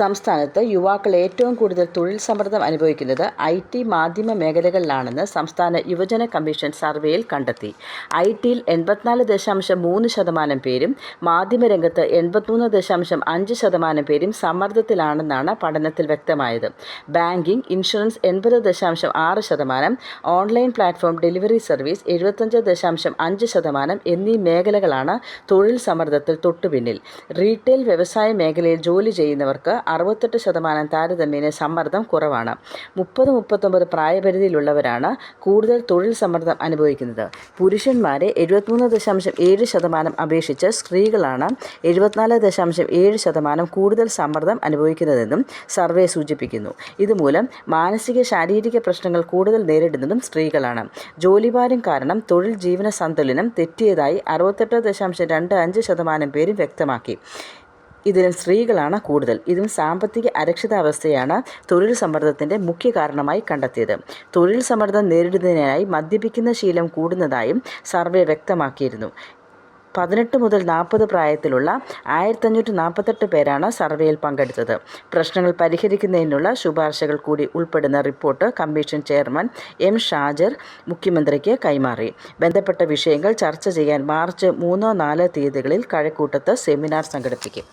സംസ്ഥാനത്ത് യുവാക്കൾ ഏറ്റവും കൂടുതൽ തൊഴിൽ സമ്മർദ്ദം അനുഭവിക്കുന്നത് IT, മാധ്യമ മേഖലകളിലാണെന്ന് സംസ്ഥാന യുവജന കമ്മീഷൻ സർവേയിൽ കണ്ടെത്തി. IT-യിൽ 84.3% പേരും മാധ്യമരംഗത്ത് 83.5% പേരും സമ്മർദ്ദത്തിലാണെന്നാണ് പഠനത്തിൽ വ്യക്തമായത്. Banking, insurance 80.6%, online platform delivery service 75.5% എന്നീ മേഖലകളാണ് തൊഴിൽ സമ്മർദ്ദത്തിൽ തൊട്ടുപിന്നിൽ. റീട്ടെയിൽ, വ്യവസായ മേഖലയിൽ ജോലി ചെയ്യുന്നവർക്ക് 68% താരതമ്യേന സമ്മർദ്ദം കുറവാണ്. 30-39 പ്രായപരിധിയിലുള്ളവരാണ് കൂടുതൽ തൊഴിൽ സമ്മർദ്ദം അനുഭവിക്കുന്നത്. പുരുഷന്മാരെ 73.7% അപേക്ഷിച്ച് സ്ത്രീകളാണ് 74.7% കൂടുതൽ സമ്മർദ്ദം അനുഭവിക്കുന്നതെന്നും സർവേ സൂചിപ്പിക്കുന്നു. ഇതുമൂലം മാനസിക, ശാരീരിക പ്രശ്നങ്ങൾ കൂടുതൽ നേരിടുന്നതും സ്ത്രീകളാണ്. ജോലിഭാരം കാരണം തൊഴിൽ ജീവന സന്തുലനം തെറ്റിയതായി 68.25% പേരും വ്യക്തമാക്കി. ഇതിലും സ്ത്രീകളാണ് കൂടുതൽ. ഇതും സാമ്പത്തിക അരക്ഷിതാവസ്ഥയാണ് തൊഴിൽ സമ്മർദ്ദത്തിൻ്റെ മുഖ്യ കാരണമായി കണ്ടെത്തിയത്. തൊഴിൽ സമ്മർദ്ദം നേരിടുന്നതിനായി മദ്യപിക്കുന്ന ശീലം കൂടുന്നതായും സർവേ വ്യക്തമാക്കിയിരുന്നു. 18 മുതൽ 40 പ്രായത്തിലുള്ള 1548 പേരാണ് സർവേയിൽ പങ്കെടുത്തത്. പ്രശ്നങ്ങൾ പരിഹരിക്കുന്നതിനുള്ള ശുപാർശകൾ കൂടി ഉൾപ്പെടുന്ന report commission chairman M. Shajar മുഖ്യമന്ത്രിക്ക് കൈമാറി. ബന്ധപ്പെട്ട വിഷയങ്ങൾ ചർച്ച ചെയ്യാൻ മാർച്ച് 3-4 തീയതികളിൽ കഴക്കൂട്ടത്ത് സെമിനാർ സംഘടിപ്പിക്കും.